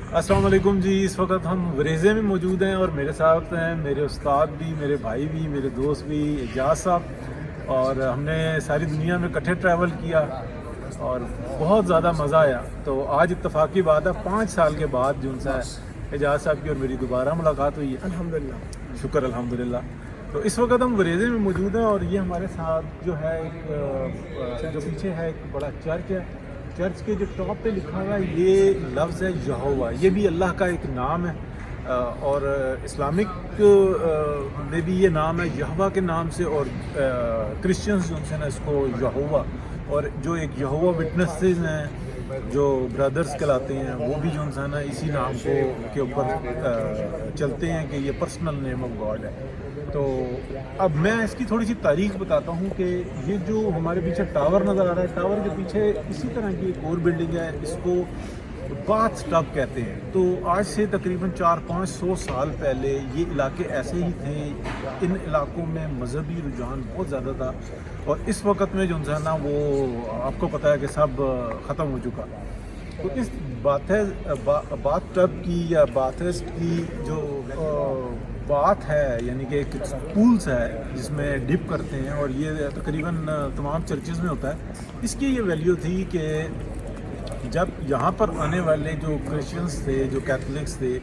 السلام علیکم جی. اس وقت ہم وریزے میں موجود ہیں اور میرے ساتھ ہیں میرے استاد بھی, میرے بھائی بھی, میرے دوست بھی, اعجاز صاحب. اور ہم نے ساری دنیا میں اکٹھے ٹریول کیا اور بہت زیادہ مزہ آیا. تو آج اتفاقی بات ہے 5 سال کے بعد جو ہے اعجاز صاحب کی اور میری دوبارہ ملاقات ہوئی ہے. الحمدللہ. شکر الحمدللہ. تو اس وقت ہم وریزے میں موجود ہیں اور یہ ہمارے ساتھ جو ہے ایک جو پیچھے ہے ایک بڑا چرچ ہے. چرچ کے جو ٹاپ پہ لکھا ہوا ہے یہ لفظ ہے یہوہ. یہ بھی اللہ کا ایک نام ہے اور اسلامک میں بھی یہ نام ہے یہوہ کے نام سے, اور کرسچنز جو ہیں نا اس کو یہوہ, اور جو ایک یہوہ وٹنسز ہیں جو برادرز کہلاتے ہیں وہ بھی جو ہے نا اسی نام کو کے اوپر چلتے ہیں کہ یہ پرسنل نیم آف گاڈ ہے. تو اب میں اس کی تھوڑی سی تاریخ بتاتا ہوں کہ یہ جو ہمارے پیچھے ٹاور نظر آ رہا ہے, ٹاور کے پیچھے اسی طرح کی ایک اور بلڈنگ ہے, اس کو باتھ ٹب کہتے ہیں. تو آج سے تقریباً 400-500 سال پہلے یہ علاقے ایسے ہی تھے. ان علاقوں میں مذہبی رجحان بہت زیادہ تھا اور اس وقت میں جو ہے نا وہ آپ کو پتہ ہے کہ سب ختم ہو چکا. تو اس باتھ ٹب کی یا باتھس کی جو بات ہے یعنی کہ ایک پولس ہے جس میں ڈپ کرتے ہیں اور یہ تقریباً تمام چرچز میں ہوتا ہے. اس کی یہ ویلیو تھی کہ جب یہاں پر آنے والے جو کرسچنس تھے, جو کیتھولکس تھے,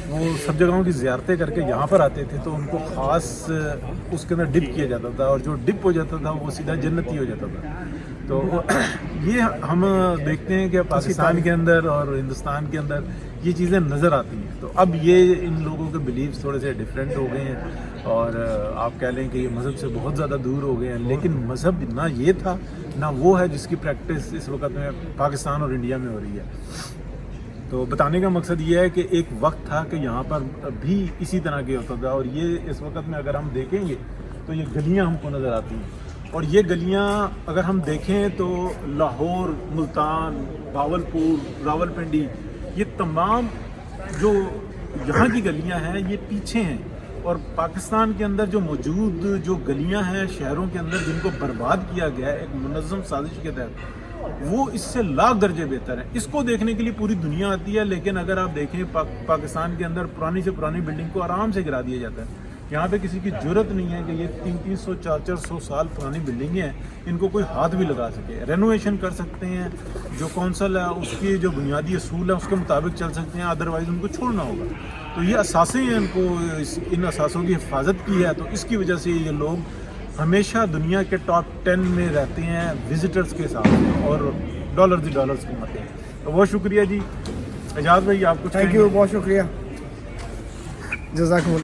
وہ سب جگہوں کی زیارتیں کر کے یہاں پر آتے تھے تو ان کو خاص اس کے اندر ڈپ کیا جاتا تھا اور جو ڈپ ہو جاتا تھا وہ سیدھا جنتی ہو جاتا تھا. تو یہ ہم دیکھتے ہیں کہ پاکستان کے اندر اور ہندوستان کے اندر یہ چیزیں نظر آتی ہیں. تو اب یہ ان لوگوں کے بلیفس تھوڑے سے ڈفرینٹ ہو گئے ہیں اور آپ کہہ لیں کہ یہ مذہب سے بہت زیادہ دور ہو گئے ہیں. لیکن مذہب نہ یہ تھا نہ وہ ہے جس کی پریکٹس اس وقت میں پاکستان اور انڈیا میں ہو رہی ہے. تو بتانے کا مقصد یہ ہے کہ ایک وقت تھا کہ یہاں پر بھی اسی طرح کے ہوتا تھا, اور یہ اس وقت میں اگر ہم دیکھیں گے تو یہ گلیاں ہم کو نظر آتی ہیں. اور یہ گلیاں اگر ہم دیکھیں تو لاہور, ملتان, بھاولپور, راولپنڈی, یہ تمام جو یہاں کی گلیاں ہیں یہ پیچھے ہیں. اور پاکستان کے اندر جو موجود جو گلیاں ہیں شہروں کے اندر جن کو برباد کیا گیا ہے ایک منظم سازش کے تحت, وہ اس سے لاکھ درجے بہتر ہے. اس کو دیکھنے کے لیے پوری دنیا آتی ہے. لیکن اگر آپ دیکھیں پاکستان کے اندر پرانی سے پرانی بلڈنگ کو آرام سے گرا دیا جاتا ہے. یہاں پہ کسی کی جرت نہیں ہے کہ یہ 300 400 سال پرانی بلڈنگیں ہیں ان کو کوئی ہاتھ بھی لگا سکے. رینوویشن کر سکتے ہیں, جو کونسل ہے اس کی جو بنیادی اصول ہے اس کے مطابق چل سکتے ہیں, ادروائز ان کو چھوڑنا ہوگا. تو یہ اثاثے ہیں, ان کو ان اثاثوں کی حفاظت کی ہے. تو اس کی وجہ سے یہ لوگ ہمیشہ دنیا کے ٹاپ 10 میں رہتے ہیں وزٹرز کے ساتھ اور ڈالرز کماتے ہیں. تو بہت شکریہ جی. اعجاز بھائی آپ کو تھینک یو, بہت شکریہ, جزاک اللہ.